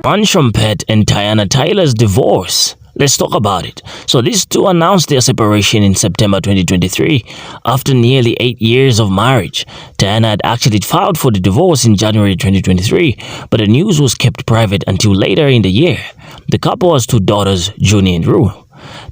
Iman Shumpert and Teyana Taylor's divorce. Let's talk about it. So these two announced their separation in September 2023 after nearly 8 years of marriage. Teyana had actually filed for the divorce in January 2023, but the news was kept private until later in the year. The couple has two daughters, Junie and Rue.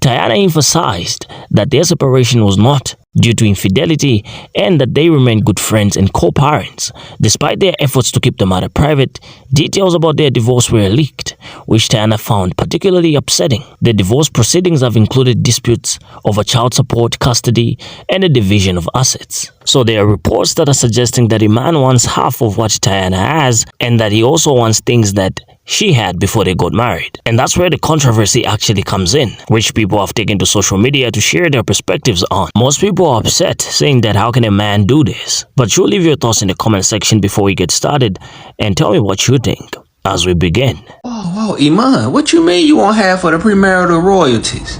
Teyana emphasized that their separation was not due to infidelity and that they remain good friends and co-parents. Despite their efforts to keep the matter private, details about their divorce were leaked, which Teyana found particularly upsetting. The divorce proceedings have included disputes over child support, custody, and the division of assets. So there are reports that are suggesting that Iman wants half of what Teyana has and that he also wants things that she had before they got married. And that's where the controversy actually comes in, which people have taken to social media to share their perspectives on. Most people are upset, saying that how can a man do this? But you leave your thoughts in the comment section before we get started and tell me what you think as we begin. Oh, Iman, what you mean you want half of the premarital royalties?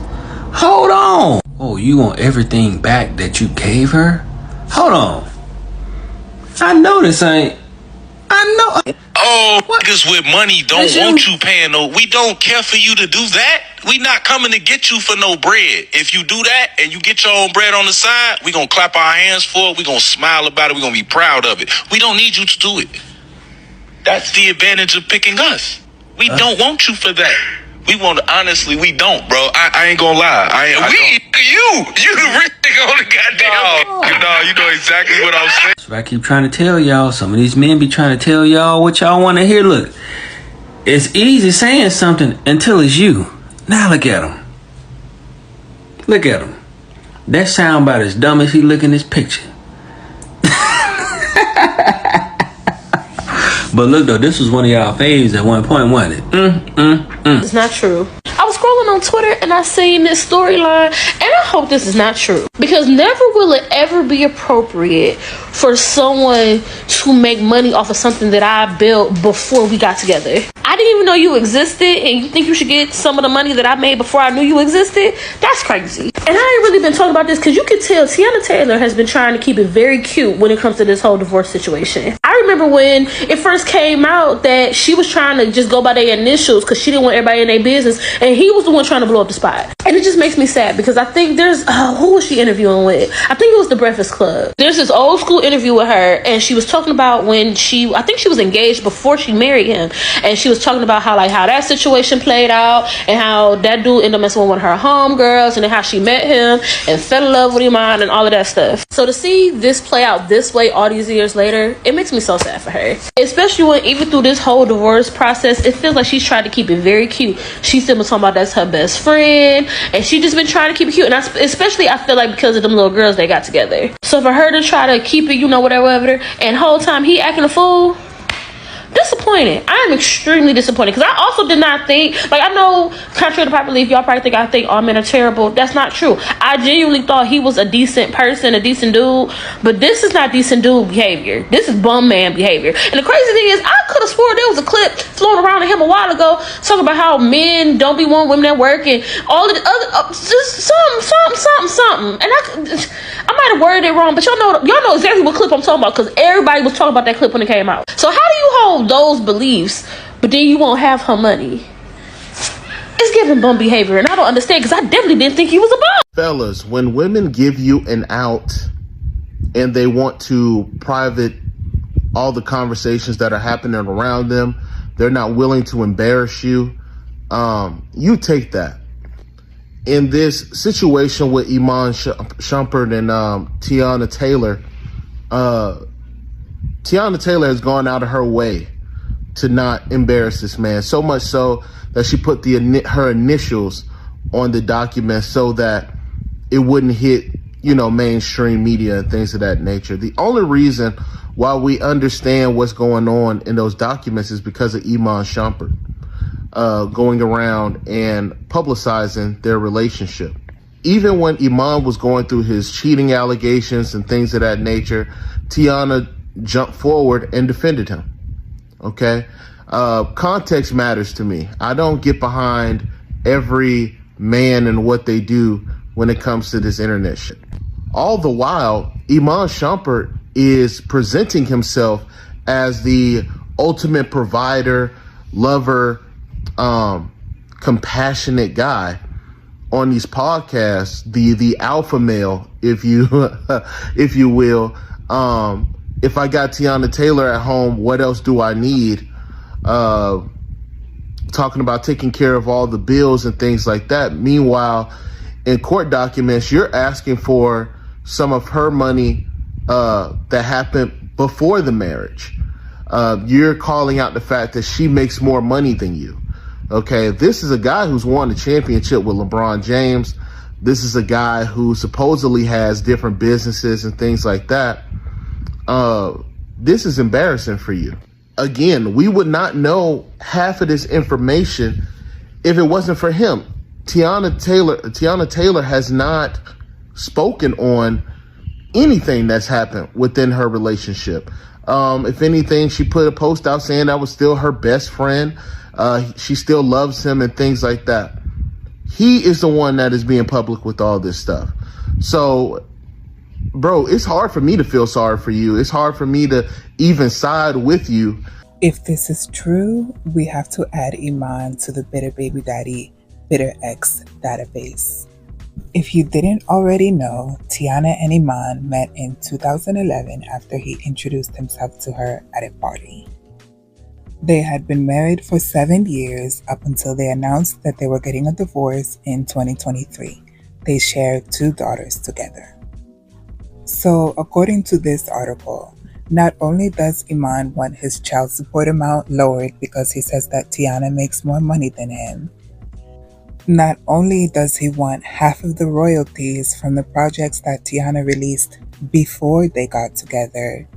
Hold on. Oh, you want everything back that you gave her? Hold on. I know this ain't. I know. Oh, niggas with money don't want you paying no. We don't care for you to do that. We not coming to get you for no bread. If you do that and you get your own bread on the side, we gonna clap our hands for it. We gonna smile about it. We gonna be proud of it. We don't need you to do it. That's the advantage of picking us. We don't want you for that. We want to, honestly, we don't, bro. I ain't gonna lie. You the rich nigga on the goddamn. No, you know exactly what I'm saying. That's what I keep trying to tell y'all. Some of these men be trying to tell y'all what y'all want to hear. Look, it's easy saying something until it's you. Now look at him. Look at him. That sound about as dumb as he look in this picture. But look though, this was one of y'all faves at one point, wasn't it? It's not true. I was scrolling on Twitter and I seen this storyline, and I hope this is not true, because never will it ever be appropriate for someone to make money off of something that I built before we got together. I didn't even know you existed, and you think you should get some of the money that I made before I knew you existed? That's crazy. And I ain't really been talking about this because you can tell Teyana Taylor has been trying to keep it very cute when it comes to this whole divorce situation. I remember when it first came out that she was trying to just go by their initials because she didn't want everybody in their business, and he was the one trying to blow up the spot. And it just makes me sad because I think there's who was she interviewing with? I think it was the Breakfast Club. There's this old school interview with her, and she was talking about when I think she was engaged before she married him, and she was talking about how that situation played out and how that dude ended up messing with one of her homegirls, and then how she met him and fell in love with Iman and all of that stuff. So to see this play out this way all these years later, it makes me so sad for her. Especially when even through this whole divorce process, it feels like she's tried to keep it very cute. She's still been talking about that's her best friend, and she just been trying to keep it cute. And especially I feel like because of them little girls they got together. So for her to try to keep it, whatever, and whole time he acting a fool, disappointed. I am extremely disappointed because I also did not think, I know contrary to popular belief, y'all probably think I think all men are terrible. That's not true. I genuinely thought he was a decent person, a decent dude, but this is not decent dude behavior. This is bum man behavior. And the crazy thing is, I could have swore there was a clip floating around of him a while ago talking about how men don't be wanting women at work and all of the other just something. And I might have worded it wrong, but y'all know exactly what clip I'm talking about because everybody was talking about that clip when it came out. So how do you hold those beliefs, but then you won't have her money? It's giving bum behavior, and I don't understand because I definitely didn't think he was a bum. Fellas, when women give you an out and they want to private all the conversations that are happening around them, they're not willing to embarrass you, you take that. In this situation with Iman Shumpert and Teyana Taylor, Teyana Taylor has gone out of her way to not embarrass this man, so much so that she put her initials on the document so that it wouldn't hit, mainstream media and things of that nature. The only reason why we understand what's going on in those documents is because of Iman Shumpert going around and publicizing their relationship. Even when Iman was going through his cheating allegations and things of that nature, Teyana jumped forward and defended him. Okay? Context matters to me. I don't get behind every man and what they do when it comes to this internet shit. All the while, Iman Shumpert is presenting himself as the ultimate provider, lover, compassionate guy on these podcasts, the alpha male, if you if you will. If I got Teyana Taylor at home, what else do I need? Talking about taking care of all the bills and things like that. Meanwhile, in court documents, you're asking for some of her money that happened before the marriage. You're calling out the fact that she makes more money than you. Okay, this is a guy who's won a championship with LeBron James. This is a guy who supposedly has different businesses and things like that. This is embarrassing for you. Again, we would not know half of this information if it wasn't for him. Teyana Taylor has not spoken on anything that's happened within her relationship. If anything, she put a post out saying that was still her best friend. She still loves him and things like that. He is the one that is being public with all this stuff. So, bro, it's hard for me to feel sorry for you. It's hard for me to even side with you. If this is true, we have to add Iman to the Bitter Baby Daddy, Bitter Ex database. If you didn't already know, Teyana and Iman met in 2011 after he introduced himself to her at a party. They had been married for 7 years up until they announced that they were getting a divorce in 2023. They shared 2 daughters together. So, according to this article, not only does Iman want his child support amount lowered because he says that Teyana makes more money than him, not only does he want half of the royalties from the projects that Teyana released before they got together,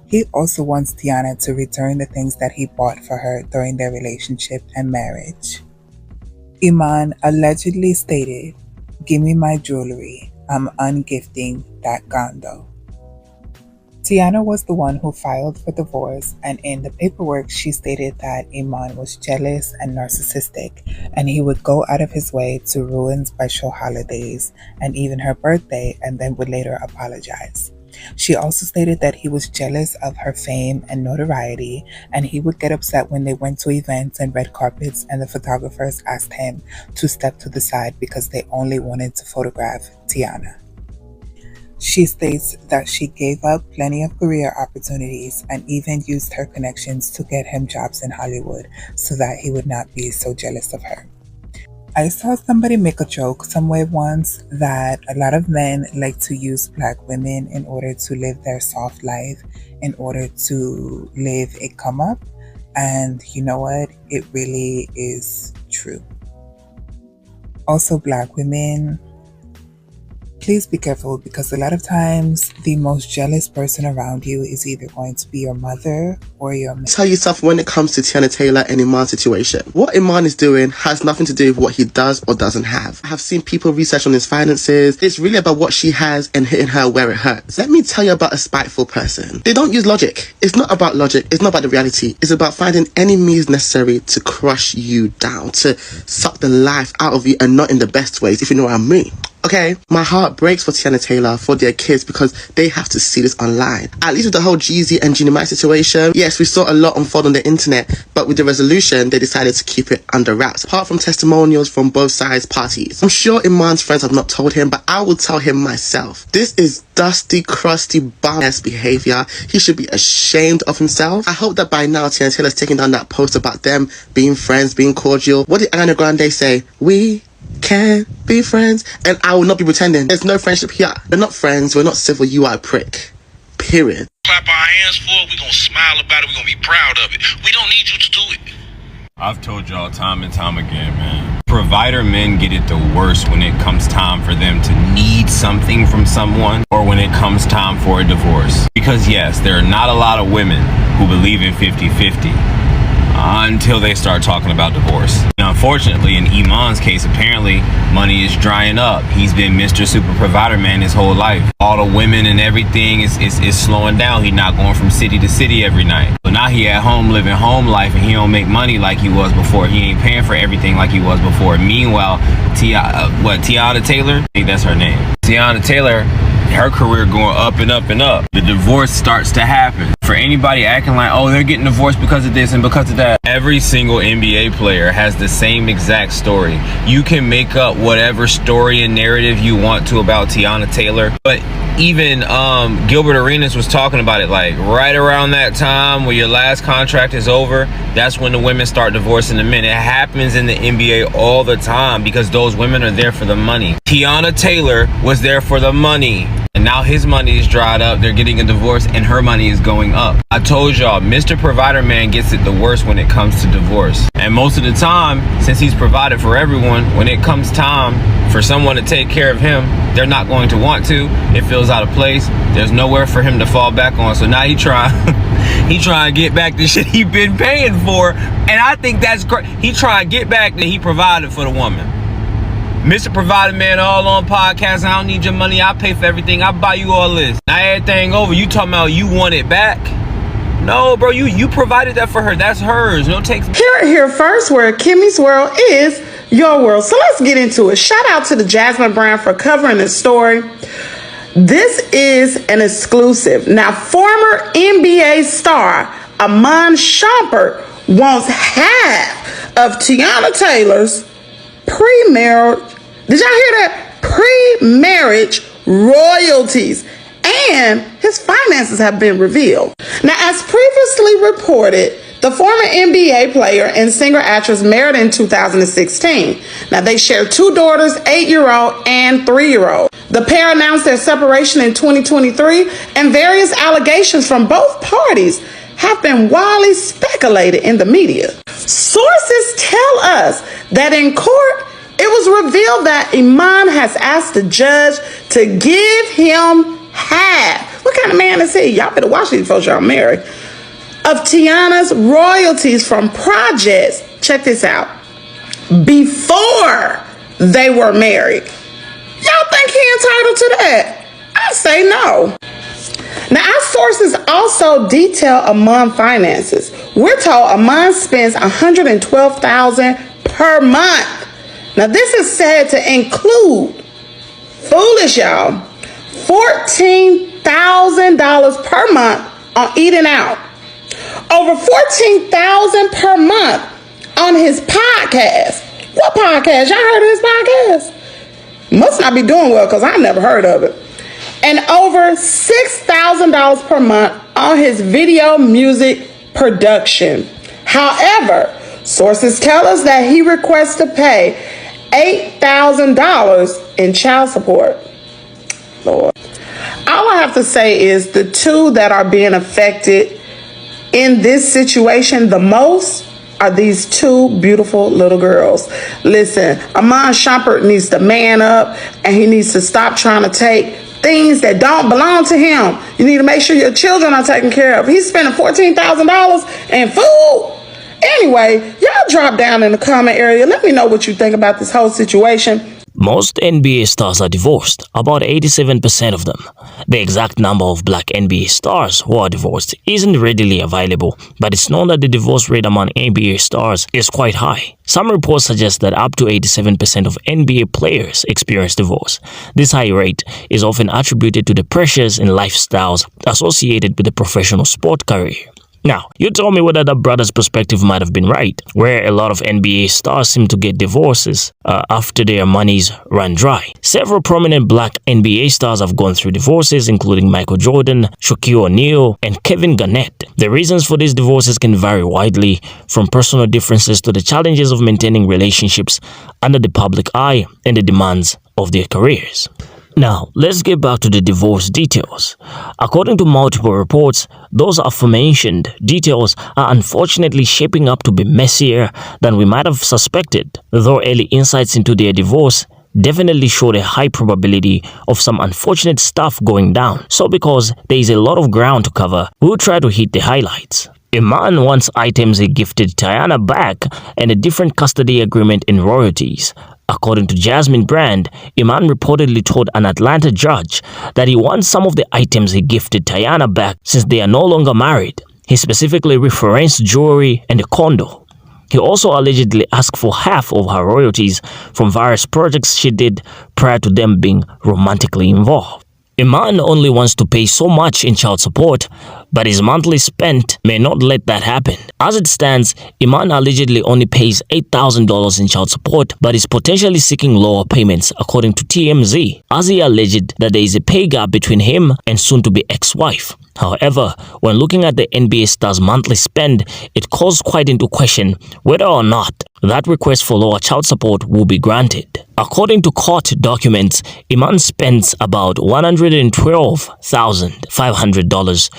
he also wants Teyana to return the things that he bought for her during their relationship and marriage. Iman allegedly stated, "Give me my jewelry. I'm ungifting that gondo." Teyana was the one who filed for divorce, and in the paperwork she stated that Iman was jealous and narcissistic, and he would go out of his way to ruin special holidays and even her birthday, and then would later apologize. She also stated that he was jealous of her fame and notoriety, and he would get upset when they went to events and red carpets and the photographers asked him to step to the side because they only wanted to photograph Teyana. She states that she gave up plenty of career opportunities and even used her connections to get him jobs in Hollywood so that he would not be so jealous of her. I saw somebody make a joke somewhere once that a lot of men like to use Black women in order to live their soft life, in order to live a come up. And you know what? It really is true. Also, Black women, please be careful, because a lot of times the most jealous person around you is either going to be your mother or your man. Tell yourself when it comes to Teyana Taylor and Iman's situation. What Iman is doing has nothing to do with what he does or doesn't have. I have seen people research on his finances. It's really about what she has and hitting her where it hurts. Let me tell you about a spiteful person. They don't use logic. It's not about logic. It's not about the reality. It's about finding any means necessary to crush you down, to suck the life out of you, and not in the best ways, if you know what I mean. Okay, my heart breaks for Teyana Taylor, for their kids, because they have to see this online. At least with the whole Jeezy and Gina Mai situation, yes, we saw a lot unfold on the internet, but with the resolution, they decided to keep it under wraps, apart from testimonials from both sides' parties. I'm sure Iman's friends have not told him, but I will tell him myself. This is dusty, crusty, bum-ass behavior. He should be ashamed of himself. I hope that by now Teyana Taylor's taking down that post about them being friends, being cordial. What did Ariana Grande say? We can be friends, and I will not be pretending. There's no friendship here. We're not friends. We're not civil. You are a prick. Period. Clap our hands for it. We're going to smile about it. We're going to be proud of it. We don't need you to do it. I've told y'all time and time again, man. Provider men get it the worst when it comes time for them to need something from someone, or when it comes time for a divorce. Because yes, there are not a lot of women who believe in 50-50. Until they start talking about divorce. Now, unfortunately, in Iman's case, apparently money is drying up. He's been Mr. Super Provider Man his whole life. All the women and everything is slowing down. He's not going from city to city every night. So now he at home living home life, and he don't make money like he was before. He ain't paying for everything like he was before. Meanwhile, Teyana Taylor, I think that's her name. Teyana Taylor her career going up and up and up. The divorce starts to happen. For anybody acting like, oh, they're getting divorced because of this and because of that, every single NBA player has the same exact story. You can make up whatever story and narrative you want to about Teyana Taylor, but even Gilbert Arenas was talking about it, like right around that time where your last contract is over, that's when the women start divorcing the men. It happens in the NBA all the time because those women are there for the money. Teyana Taylor was there for the money, and now his money is dried up. They're getting a divorce and her money is going up. I told y'all, Mr. Provider Man gets it the worst when it comes to divorce. And most of the time, since he's provided for everyone, when it comes time for someone to take care of him, they're not going to want to. It feels out of place. There's nowhere for him to fall back on. So now he trying to get back the shit he been paying for. And I think that's great. He trying to get back that he provided for the woman. Mr. Provider Man all on podcast. I don't need your money. I pay for everything. I buy you all this. Now everything over. You talking about you want it back? No, bro. You provided that for her. That's hers. No takes. Here first, where Kimmy's world is your world. So let's get into it. Shout out to the Jasmine brand for covering this story. This is an exclusive. Now, former NBA star Iman Shumpert wants half of Teyana Taylor's pre-marriage, did y'all hear that? Pre-marriage royalties, and his finances have been revealed. Now, as previously reported, the former NBA player and singer-actress married in 2016. Now, they share 2 daughters, 8-year-old and 3-year-old. The pair announced their separation in 2023, and various allegations from both parties have been widely speculated in the media. Sources tell us that in court, it was revealed that Iman has asked the judge to give him half. What kind of man is he? Y'all better watch these folks y'all marry. Of Teyana's royalties from projects, check this out, before they were married. Y'all think he entitled to that? I say no. Now, our sources also detail Iman finances. We're told Iman spends $112,000 per month. Now, this is said to include, foolish y'all, $14,000 per month on eating out. Over $14,000 per month on his podcast. What podcast? Y'all heard of his podcast? Must not be doing well because I never heard of it. And over $6,000 per month on his video music production. However, sources tell us that he requests to pay $8,000 in child support. Lord. All I have to say is the two that are being affected in this situation the most are these 2 beautiful little girls. Listen, Iman Shumpert needs to man up, and he needs to stop trying to take things that don't belong to him. You need to make sure your children are taken care of. He's spending $14,000 in food. Anyway, y'all drop down in the comment area. Let me know what you think about this whole situation. Most NBA stars are divorced, about 87% of them. The exact number of black NBA stars who are divorced isn't readily available, but it's known that the divorce rate among NBA stars is quite high. Some reports suggest that up to 87% of NBA players experience divorce. This high rate is often attributed to the pressures and lifestyles associated with the professional sport career. Now, you tell me whether the brother's perspective might have been right, where a lot of NBA stars seem to get divorces after their monies run dry. Several prominent black NBA stars have gone through divorces, including Michael Jordan, Shaquille O'Neal, and Kevin Garnett. The reasons for these divorces can vary widely, from personal differences to the challenges of maintaining relationships under the public eye and the demands of their careers. Now, let's get back to the divorce details. According to multiple reports, those aforementioned details are unfortunately shaping up to be messier than we might have suspected, though early insights into their divorce definitely showed a high probability of some unfortunate stuff going down. So because there is a lot of ground to cover, we'll try to hit the highlights. Iman wants items he gifted Teyana back and a different custody agreement and royalties. According to Jasmine Brand, Iman reportedly told an Atlanta judge that he wants some of the items he gifted Teyana back since they are no longer married. He specifically referenced jewelry and a condo. He also allegedly asked for half of her royalties from various projects she did prior to them being romantically involved. Iman only wants to pay so much in child support, but his monthly spend may not let that happen. As it stands, Iman allegedly only pays $8,000 in child support, but is potentially seeking lower payments according to TMZ, as he alleged that there is a pay gap between him and soon-to-be ex-wife. However, when looking at the NBA star's monthly spend, it calls quite into question whether or not that request for lower child support will be granted. According to court documents, Iman spends about $112,500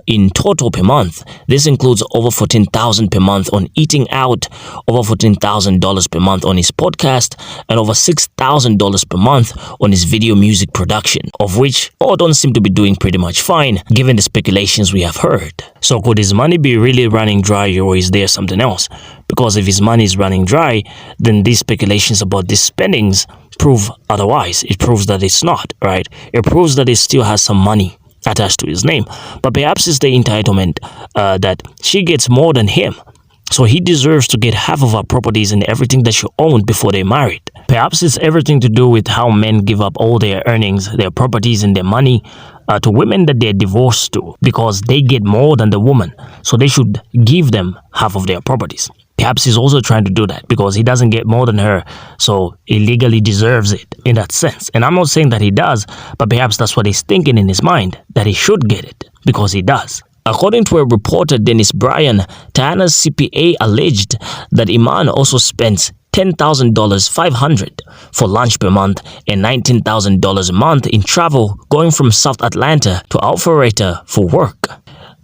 in total per month. This includes over $14,000 per month on eating out, over $14,000 per month on his podcast, and over $6,000 per month on his video music production, of which all don't seem to be doing pretty much fine given the speculations we have heard. So could his money be really running dry, or is there something else? Because if his money is running dry, then these speculations about these spendings prove otherwise. It proves that it's not, right? It proves that he still has some money attached to his name. But perhaps it's the entitlement that she gets more than him. So he deserves to get half of her properties and everything that she owned before they married. Perhaps it's everything to do with how men give up all their earnings, their properties and their money to women that they're divorced to, because they get more than the woman. So they should give them half of their properties. Perhaps he's also trying to do that because he doesn't get more than her, so he legally deserves it in that sense. And I'm not saying that he does, but perhaps that's what he's thinking in his mind, that he should get it because he does. According to a reporter, Dennis Bryan, Teyana's CPA alleged that Iman also spends $10,500 for lunch per month and $19,000 a month in travel going from South Atlanta to Alpharetta for work.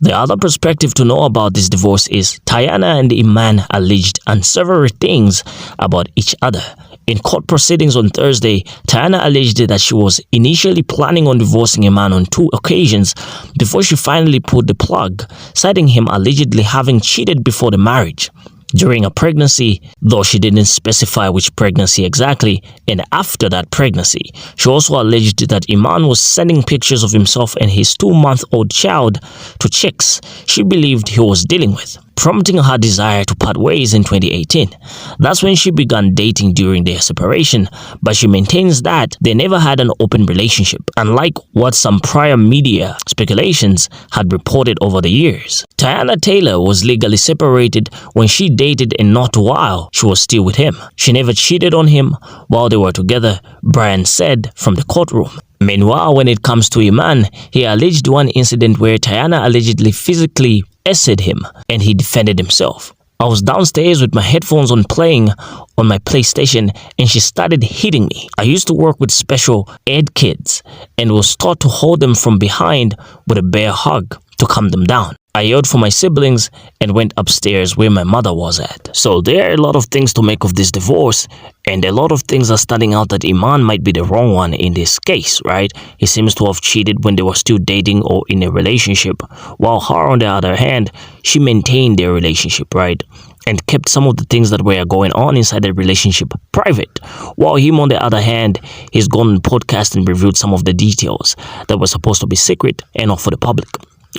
The other perspective to know about this divorce is Teyana and Iman alleged unsavory things about each other. In court proceedings on Thursday, Teyana alleged that she was initially planning on divorcing Iman on 2 occasions before she finally pulled the plug, citing him allegedly having cheated before the marriage. During a pregnancy, though she didn't specify which pregnancy exactly, and after that pregnancy, she also alleged that Iman was sending pictures of himself and his 2-month-old child to chicks she believed he was dealing with, prompting her desire to part ways in 2018. That's when she began dating during their separation, but she maintains that they never had an open relationship, unlike what some prior media speculations had reported over the years. Teyana Taylor was legally separated when she dated, and not while she was still with him. She never cheated on him while they were together, Bryan said from the courtroom. Meanwhile, when it comes to Iman, he alleged one incident where Teyana allegedly physically essayed him and he defended himself. I was downstairs with my headphones on playing on my PlayStation and she started hitting me. I used to work with special ed kids and was taught to hold them from behind with a bear hug to calm them down. I yelled for my siblings and went upstairs where my mother was at. So there are a lot of things to make of this divorce, and a lot of things are standing out that Iman might be the wrong one in this case, right? He seems to have cheated when they were still dating or in a relationship, while her, on the other hand, she maintained their relationship, right? And kept some of the things that were going on inside the relationship private. While him, on the other hand, he's gone on podcast and revealed some of the details that were supposed to be secret and not for the public.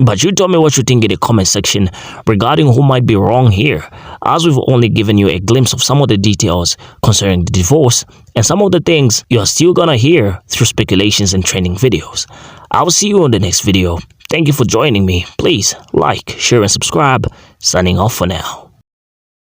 But you tell me what you think in the comment section regarding who might be wrong here, as we've only given you a glimpse of some of the details concerning the divorce and some of the things you're still gonna hear through speculations and trending videos. I'll see you on the next video. Thank you for joining me. Please like, share and subscribe. Signing off for now.